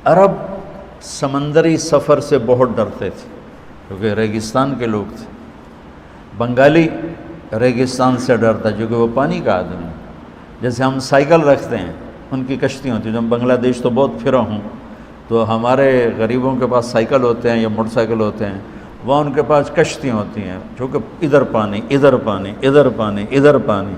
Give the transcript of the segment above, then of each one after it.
عرب سمندری سفر سے بہت ڈرتے تھے کیونکہ ریگستان کے لوگ تھے. بنگالی ریگستان سے ڈرتا کیونکہ وہ پانی کا آدمی. جیسے ہم سائیکل رکھتے ہیں ان کی کشتی ہوتی ہیں. جب بنگلہ دیش تو بہت پھرا ہوں تو ہمارے غریبوں کے پاس سائیکل ہوتے ہیں یا موٹر سائیکل ہوتے ہیں, وہاں ان کے پاس کشتیاں ہوتی ہیں جو کہ ادھر پانی ادھر پانی ادھر پانی ادھر پانی.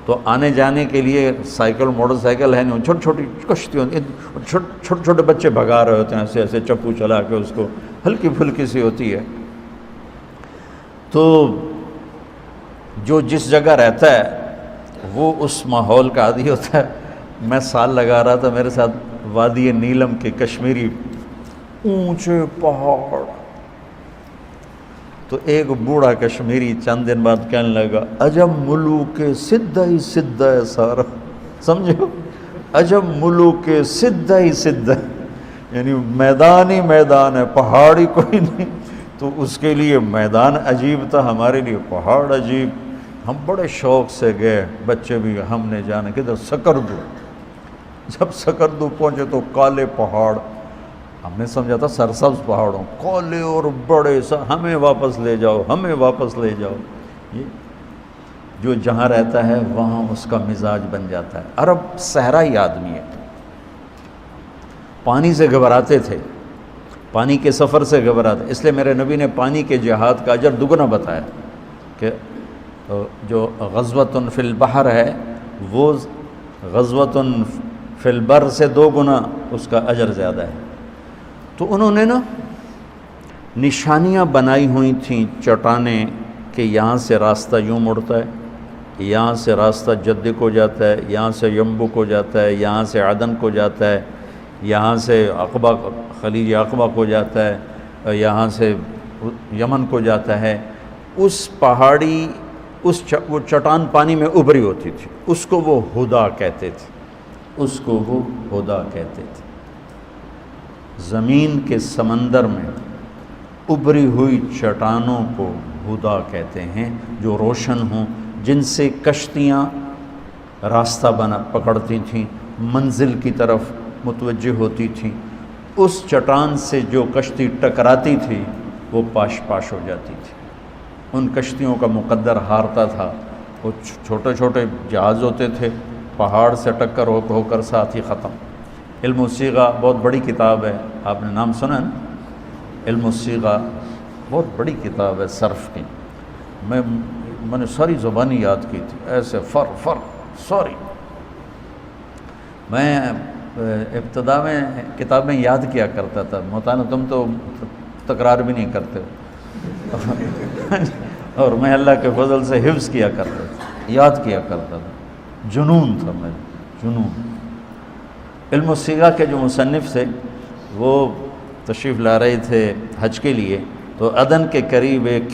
تو آنے جانے کے لیے سائیکل موٹر سائیکل ہے نہیں, چھوٹی چھوٹی کشتی ہوتی ہیں, چھوٹے چھوٹے بچے بھگا رہے ہوتے ہیں ایسے ایسے چپو چلا کے, اس کو ہلکی پھلکی سی ہوتی ہے. تو جو جس جگہ رہتا ہے وہ اس ماحول کا عادی ہوتا ہے. میں سال لگا رہا تھا, میرے ساتھ وادی نیلم کے کشمیری اونچے پہاڑ. تو ایک بوڑھا کشمیری چند دن بعد کہنے لگا عجب ملوک سدھا ہی سدھا ہے سارا. سمجھو, عجب ملوک سدھا ہی سدھا, یعنی میدان ہی میدان ہے, پہاڑ ہی کوئی نہیں. تو اس کے لیے میدان عجیب تھا, ہمارے لیے پہاڑ عجیب. ہم بڑے شوق سے گئے, بچے بھی, ہم نے جانا کدھر سکردو. جب سکردو پہنچے تو کالے پہاڑ, ہم نے سمجھا تھا سرسبز پہاڑوں, کالے اور بڑے, ہمیں واپس لے جاؤ ہمیں واپس لے جاؤ. یہ جو جہاں رہتا ہے وہاں اس کا مزاج بن جاتا ہے. عرب صحرائی آدمی ہے, پانی سے گھبراتے تھے, پانی کے سفر سے گھبراتے. اس لیے میرے نبی نے پانی کے جہاد کا اجر دگنا بتایا کہ جو غزوۃ فی البحر ہے وہ غزوۃ فی البر سے 2 گنا اس کا اجر زیادہ ہے. تو انہوں نے نا نشانیاں بنائی ہوئی تھیں چٹانیں کہ یہاں سے راستہ یوں مڑتا ہے, یہاں سے راستہ جدے کو جاتا ہے, یہاں سے یمبو کو جاتا ہے, یہاں سے عدن کو جاتا ہے, یہاں سے عقبہ خلیج عقبہ کو جاتا ہے, یہاں سے یمن کو جاتا ہے. اس پہاڑی وہ چٹان پانی میں ابھری ہوتی تھی, اس کو وہ ہدا کہتے تھے, اس کو وہ ہدا کہتے تھے. زمین کے سمندر میں ابھری ہوئی چٹانوں کو ہدا کہتے ہیں جو روشن ہوں, جن سے کشتیاں راستہ پکڑتی تھیں, منزل کی طرف متوجہ ہوتی تھیں. اس چٹان سے جو کشتی ٹکراتی تھی وہ پاش پاش ہو جاتی تھی. ان کشتیوں کا مقدر ہارتا تھا. وہ چھوٹے چھوٹے جہاز ہوتے تھے, پہاڑ سے ٹکر ہو کر ساتھ ہی ختم. علم الصیغہ بہت بڑی کتاب ہے, آپ نے نام سنا نا, علم الصیغہ بہت بڑی کتاب ہے صرف کی. میں نے ساری زبانی یاد کی تھی ایسے فر سوری. میں ابتدا میں کتابیں یاد کیا کرتا تھا, مولانا تم تو تکرار بھی نہیں کرتے اور میں اللہ کے فضل سے حفظ کیا کرتا تھا, یاد کیا کرتا تھا. جنون تھا میں, جنون. علم الصیغہ کے جو مصنف تھے وہ تشریف لا رہے تھے حج کے لیے, تو عدن کے قریب ایک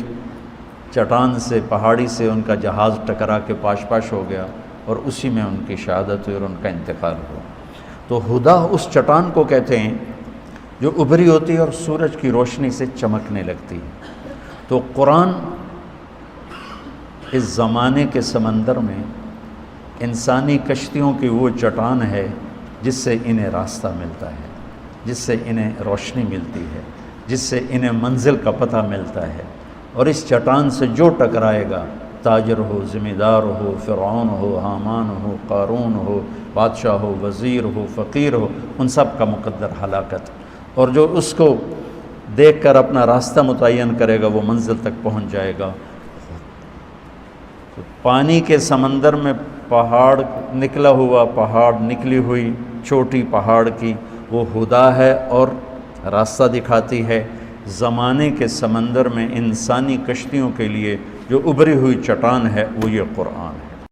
چٹان سے, پہاڑی سے ان کا جہاز ٹکرا کے پاش پاش ہو گیا, اور اسی میں ان کی شہادت ہوئی اور ان کا انتقال ہوا. تو ہدا اس چٹان کو کہتے ہیں جو ابھری ہوتی ہے اور سورج کی روشنی سے چمکنے لگتی ہے. تو قرآن اس زمانے کے سمندر میں انسانی کشتیوں کی وہ چٹان ہے جس سے انہیں راستہ ملتا ہے, جس سے انہیں روشنی ملتی ہے, جس سے انہیں منزل کا پتہ ملتا ہے. اور اس چٹان سے جو ٹکرائے گا, تاجر ہو, ذمہ دار ہو, فرعون ہو, حامان ہو, قارون ہو, بادشاہ ہو, وزیر ہو, فقیر ہو, ان سب کا مقدر ہلاکت. اور جو اس کو دیکھ کر اپنا راستہ متعین کرے گا وہ منزل تک پہنچ جائے گا. پانی کے سمندر میں پہاڑ نکلا ہوا, پہاڑ نکلی ہوئی چھوٹی پہاڑ کی وہ ہدا ہے اور راستہ دکھاتی ہے. زمانے کے سمندر میں انسانی کشتیوں کے لیے جو ابھری ہوئی چٹان ہے وہ یہ قرآن.